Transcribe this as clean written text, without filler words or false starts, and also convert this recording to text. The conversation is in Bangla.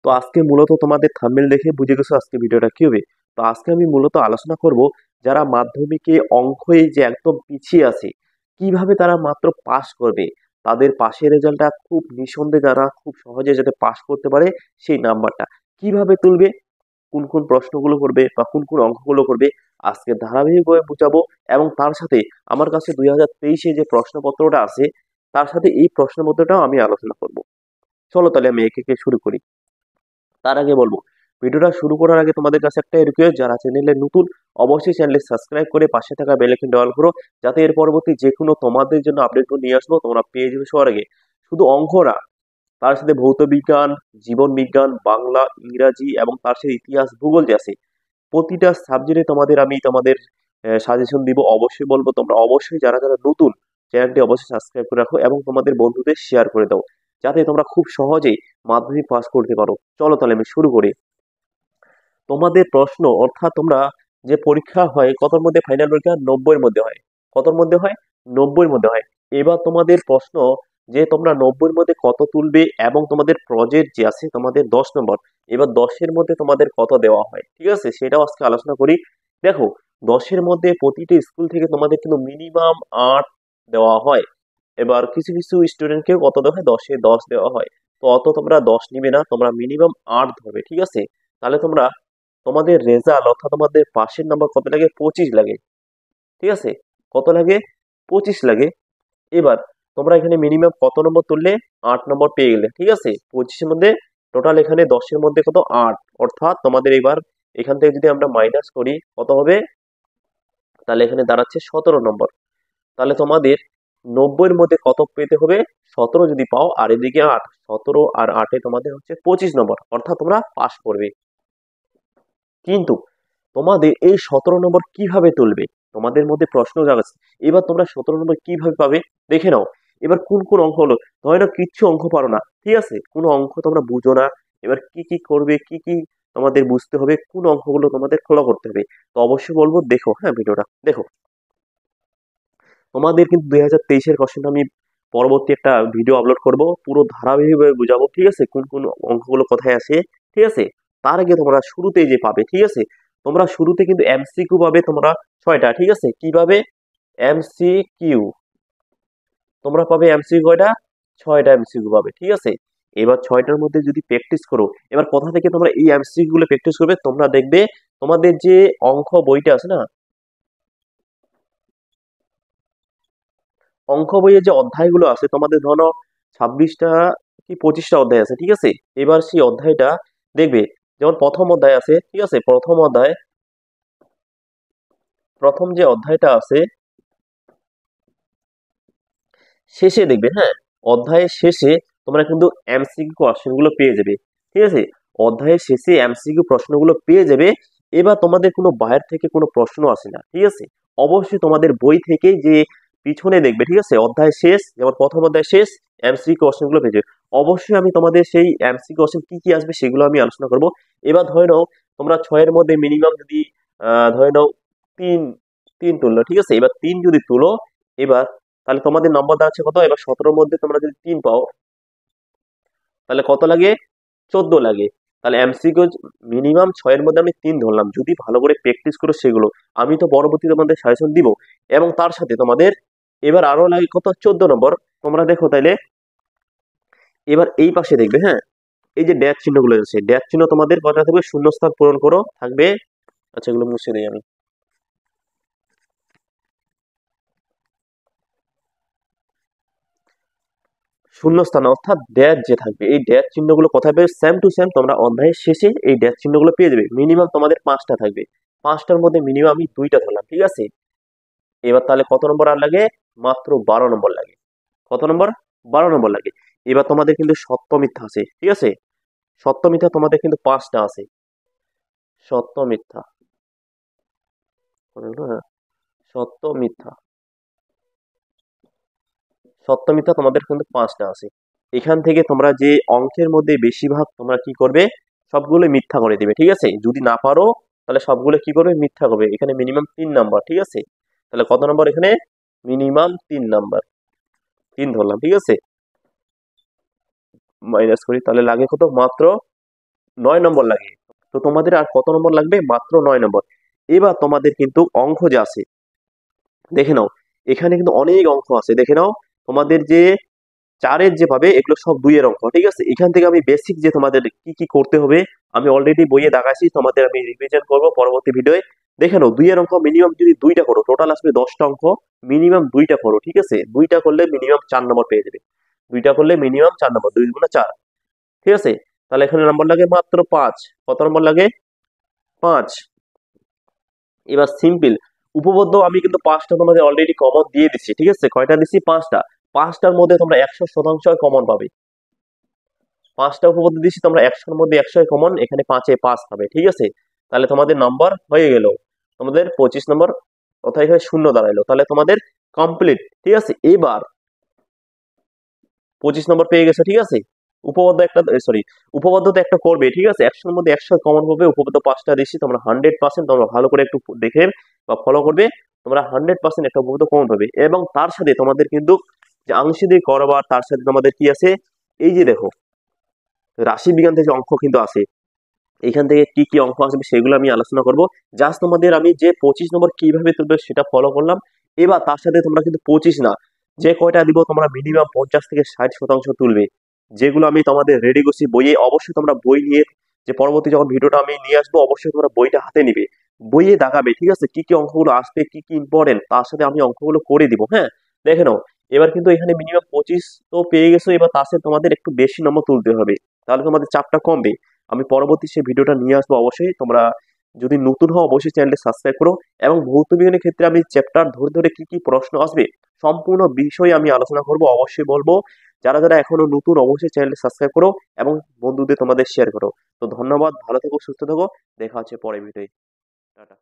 তো আজকে মূলত তোমাদের থাম্বনেল দেখে বুঝে গেছো আজকে ভিডিওটা কি হবে। তো আজকে আমি মূলত আলোচনা করব যারা মাধ্যমিকে অঙ্কে যে একদম পিছিয়ে আছে কিভাবে তারা মাত্র পাস করবে, তাদের পাশের রেজাল্টটা খুব নিঃসন্দেহে যারা খুব সহজে যাতে পাস করতে পারে সেই নাম্বারটা কিভাবে তুলবে, কোন কোন প্রশ্নগুলো করবে বা কোন কোন অঙ্কগুলো করবে আজকে ধারাবাহিকভাবে বুঝাবো। এবং তার সাথে আমার কাছে 2023-এ যে প্রশ্নপত্রটা আছে তার সাথে এই প্রশ্নপত্রটাও আমি আলোচনা করব। চলো তাহলে আমি একে একে শুরু করি। তার আগে বলবো, ভিডিওটা শুরু করার আগে তোমাদের কাছে একটা রিকোয়েস্ট, যারা চ্যানেলে নতুন অবশ্যই চ্যানেলে সাবস্ক্রাইব করে পাশে থাকা বেল আইকনটা অল করো, যাতে এর পরবর্তী যে কোনো তোমাদের জন্য আপডেটগুলো নিয়ে আসবো তোমরা পেয়ে যাবে সবার আগে। শুধু অঙ্ক না, তার সাথে ভৌত বিজ্ঞান, জীবন বিজ্ঞান, বাংলা, ইংরাজি এবং তার সাথে ইতিহাস, ভূগোল যে আছে প্রতিটা সাবজেক্টে তোমাদের সাজেশন দিব। অবশ্যই বলবো তোমরা অবশ্যই যারা যারা নতুন চ্যানেলটি অবশ্যই সাবস্ক্রাইব করে রাখো এবং তোমাদের বন্ধুদের শেয়ার করে দাও, যাতে তোমরা খুব সহজেই মাধ্যমিক পাস করতে পারো। চলো তাহলে আমি শুরু করি। তোমাদের প্রশ্ন অর্থাৎ তোমরা যে পরীক্ষা হয় কতর মধ্যে, ফাইনাল পরীক্ষা 90-এর মধ্যে হয়। কতর মধ্যে হয়? 90-এর মধ্যে হয়। এবার তোমাদের প্রশ্ন যে তোমরা 90-এর মধ্যে কত তুলবে এবং তোমাদের প্রজেক্ট যে আছে তোমাদের 10 নম্বর, এবার 10-এর মধ্যে তোমাদের কত দেওয়া হয়, ঠিক আছে, সেটাও আজকে আলোচনা করি। দেখো, 10-এর মধ্যে প্রতিটি স্কুল থেকে তোমাদের কিন্তু মিনিমাম 8 দেওয়া হয়। এবার কিছু কিছু স্টুডেন্টকে কত দেওয়া হয়, 10-এ 10 দেওয়া হয়। তো অত তোমরা 10 নিবে না, তোমরা মিনিমাম 8 ধরবে, ঠিক আছে। তাহলে তোমরা তোমাদের রেজাল্ট অর্থাৎ তোমাদের পাশের নাম্বার কত লাগে, 25 লাগে, ঠিক আছে। কত লাগে? 25 লাগে। এবার তোমরা এখানে মিনিমাম কত নম্বর তুললে, 8 নম্বর পেয়ে গেলে, ঠিক আছে। 25-এর মধ্যে টোটাল এখানে 10-এর মধ্যে কত, 8, অর্থাৎ তোমাদের এবার এখান থেকে যদি আমরা মাইনাস করি কত হবে, তাহলে এখানে দাঁড়াচ্ছে 17 নম্বর। তাহলে তোমাদের 90-এর মধ্যে কত পেতে হবে, 17 যদি পাও আর এদিকে 8, 17 আর 8-এ তোমাদের হচ্ছে 25 নম্বর, অর্থাৎ তোমরা পাস করবে। কিন্তু তোমাদের এই 17 নম্বর কিভাবে তুলবে, তোমাদের মধ্যে প্রশ্ন জাগাচ্ছে। এবার তোমরা 17 নম্বর কিভাবে পাবে দেখে নাও। এবার কোন কোন অঙ্ক হলো, ধরে নাও কিচ্ছু অঙ্ক পারো না, ঠিক আছে, কোনো অঙ্ক তোমরা বুঝো না। এবার কি কি করবে, কি কি তোমাদের বুঝতে হবে, কোন অঙ্কগুলো তোমাদের ফলো করতে হবে, তো অবশ্যই বলবো দেখো, হ্যাঁ ভিডিওটা দেখো। তোমাদের কিন্তু 2023-এর কোশ্চেন আমি পরবর্তী একটা ভিডিও আপলোড করব, পুরো ধারাবাহিকভাবে বুঝাবো, ঠিক আছে, কোন কোন অঙ্কগুলো কোথায় আসে, ঠিক আছে। তার আগে তোমরা শুরুতেই যে পাবে, ঠিক আছে, তোমরা শুরুতে কিন্তু এমসিকিউ পাবে তোমরা 6টা, ঠিক আছে। কি পাবে? এমসিকিউ। তোমরা পাবে এমসিকিউ কয়টা? 6টা এমসিকিউ পাবে, ঠিক আছে। এবার 6টার মধ্যে যদি প্র্যাকটিস করো, এবার কোথা থেকে তোমরা এই এমসিকিউ গুলো প্র্যাকটিস করবে, তোমরা দেখবে তোমাদের যে অঙ্ক বইটা আছে না, অঙ্ক বইয়ে যে অধ্যায়গুলো আছে তোমাদের, ধরো 26টা কি 25টা অধ্যায় আছে, ঠিক আছে। এবার সেই অধ্যায়টা দেখবে, যেমন প্রথম অধ্যায় আছে, ঠিক আছে, প্রথম অধ্যায়, প্রথম যে অধ্যায়টা আছে শেষে দেখবে, হ্যাঁ, অধ্যায়ের শেষে তোমরা কিন্তু এমসিকিউ কোশ্চেনগুলো পেয়ে যাবে, ঠিক আছে। অধ্যায়ের শেষে এমসিকিউ প্রশ্নগুলো পেয়ে যাবে। এবার তোমাদের কোনো বাইরে থেকে কোনো প্রশ্ন আসে না, ঠিক আছে। অবশ্যই তোমাদের বই থেকে যে পিছনে দেখবে, ঠিক আছে, অধ্যায় শেষ, যেমন প্রথম অধ্যায় শেষ, এমসিকিউ কোশ্চেনগুলো পেয়ে যাবে। অবশ্যই আমি তোমাদের সেই এমসিকিউ কোশ্চেন কি কি আসবে সেগুলো আমি আলোচনা করব। এবার ধরে নাও তোমরা 6-এর মধ্যে মিনিমাম যদি ধরে নাও তিন তিন তুললো, ঠিক আছে। এবার 3 যদি তুলো, এবার তাহলে তোমাদের নম্বর দাঁড়াচ্ছে কত, এবার 17-র মধ্যে তোমরা যদি 3 পাও তাহলে কত লাগে, 14 লাগে। তাহলে এমসিকিউ মিনিমাম 6-এর মধ্যে আমি 3 ধরলাম, যদি ভালো করে প্র্যাকটিস করো সেগুলো আমি তো পরবর্তীতে তোমাদের সাজেশন দিব। এবং তার সাথে তোমাদের এবার আরো লাগে কত, 14 নম্বর। তোমরা দেখো তাইলে এবার এই পাশে দেখবে, হ্যাঁ, এই যে ড্যাশ চিহ্নগুলো আছে, ড্যাশ চিহ্ন তোমাদের কটা থাকবে, শূন্যস্থান পূরণ করো থাকবে। আচ্ছা, এগুলো মুছে দিই আমি। শূন্যস্থান অর্থাৎ ড্যাশ যে থাকবে, এই ড্যাশ চিহ্নগুলো কোথায় পেয়ে, সেম টু সেম তোমরা অধ্যায়ের শেষে এই ড্যাশ চিহ্নগুলো পেয়ে যাবে। মিনিমাম তোমাদের 5টা থাকবে, 5টার মধ্যে মিনিমাম আমি 2টা ধরলাম, ঠিক আছে। এবার তাহলে কত নম্বর আর লাগে, মাত্র 12 নম্বর লাগে। কত নম্বর? 12 নম্বর লাগে। এবার তোমাদের কিন্তু সত্য মিথ্যা আছে, ঠিক আছে। সত্য মিথ্যা তোমাদের কিন্তু 5টা আছে। সত্য মিথ্যা, হ্যাঁ, সত্য মিথ্যা, সত্য মিথ্যা তোমাদের কিন্তু 5টা আছে। এখান থেকে তোমরা যে অঙ্কের মধ্যে বেশিরভাগ তোমরা কি করবে, সবগুলো মিথ্যা করে দিবে, ঠিক আছে। যদি না পারো তাহলে সবগুলো কি করবে, মিথ্যা করবে। এখানে মিনিমাম 3 নাম্বার, ঠিক আছে। তাহলে কত নম্বর এখানে, মিনিমাম 3 নাম্বার, 3 ধরলাম, ঠিক আছে। মাইনাস করি তাহলে লাগে কত, মাত্র 9 নম্বর লাগে। তো তোমাদের আর কত নম্বর লাগবে? মাত্র 9 নম্বর। এবার তোমাদের কিন্তু অঙ্ক যে আছে দেখে নাও, এখানে কিন্তু অনেক অঙ্ক আছে, দেখে নাও। তোমাদের যে 4-এর যে পাবে এগুলো সব 2-এর অঙ্ক, ঠিক আছে? এখান থেকে আমি বেসিক যে তোমাদের কি কি করতে হবে আমি অলরেডি বইয়ে দেখাইছি, তোমাদের আমি রিভিশন করব পরবর্তী ভিডিওয়ে। দেখে নাও 2-এর অঙ্ক মিনিমাম যদি 2টা করো, টোটাল আসবে 10টা অঙ্ক, মিনিমাম 2টা করো, ঠিক আছে? 2টা করলে মিনিমাম 4 নম্বর পেয়ে যাবে। 2টা করলে মিনিমাম 4 নম্বর, 2 গুণা 4, ঠিক আছে? তাহলে এখানে নাম্বার লাগে মাত্র 5। কত নম্বর লাগে? 5। এবার সিম্পল উপপাদ্য আমি কিন্তু 5টা তোমাদের অলরেডি কমন দিয়ে দিচ্ছি, ঠিক আছে? কয়টা দিচ্ছি? 5টা। 5টার মধ্যে তোমরা 100% কমন পাবে। 5টা উপপাদ্য দিচ্ছি, তোমরা 100-এর মধ্যে 100 কমন, এখানে 5-এ 5 পাবে, ঠিক আছে? তাহলে তোমাদের নাম্বার হয়ে গেল, তোমাদের 25 নম্বর, অর্থাৎ এখানে শূন্য দাঁড়াইলো, তাহলে তোমাদের কমপ্লিট, ঠিক আছে? এবার 25 নম্বর পেয়ে গেছো, ঠিক আছে? উপপাদ্য একটা, সরি, উপপাদ্য তো একটা করবে, ঠিক আছে? 100-এর মধ্যে 100 কমন পাবে। উপপাদ্য 5টা দিচ্ছি, তোমরা 100% তোমরা ভালো করে একটু দেখে বা ফলো করবে, তোমরা 100% একটা উপপাদ্য কমন পাবে। এবং তার সাথে তোমাদের কিন্তু যে আংশিক করবার, তার সাথে তোমাদের কি আছে, এই যে দেখো রাশি বিজ্ঞান থেকে অঙ্ক কিন্তু আছে, এখান থেকে কি কি অঙ্ক আসবে সেগুলো আমি আলোচনা করব। জাস্ট তোমাদের আমি যে 25 নম্বর কিভাবে তুলবে সেটা ফলো করলাম। এবার তার সাথে তোমরা কিন্তু 25 না, যে কয়টা দিব তোমরা মিনিমাম 50 থেকে 60% তুলবে, যেগুলো আমি তোমাদের রেডি করছি বইয়ে। অবশ্যই তোমরা বই নিয়ে, যে পরবর্তী যখন ভিডিওটা আমি নিয়ে আসবো অবশ্যই তোমরা বইটা হাতে নিবে, বইয়ে দেখাবে, ঠিক আছে? কি কি অঙ্কগুলো আসবে, কি কি ইম্পর্টেন্ট, তার সাথে আমি অঙ্কগুলো করে দিব, হ্যাঁ? দেখে নাও, এবার কিন্তু এখানে মিনিমাম 25 তো পেয়ে গেছো, এবার তার সাথে তোমাদের একটু বেশি নম্বর তুলতে হবে, তাহলে তোমাদের চাপটা কমবে। আমি পরবর্তী সেই ভিডিওটা নিয়ে আসবো অবশ্যই। তোমরা যদি নতুন হও অবশ্যই চ্যানেলটি সাবস্ক্রাইব করো। এবং ভৌত বিজ্ঞানের ক্ষেত্রে আমি চ্যাপ্টার ধরে ধরে কি কি প্রশ্ন আসবে সম্পূর্ণ বিষয় আমি আলোচনা করব, অবশ্যই বলবো। যারা যারা এখনো নতুন অবশ্যই চ্যানেলটি সাবস্ক্রাইব করো এবং বন্ধুদের তোমাদের শেয়ার করো। তো ধন্যবাদ, ভালো থেকো, সুস্থ থেকো, দেখা হচ্ছে পরের ভিডিওতে। টাটা।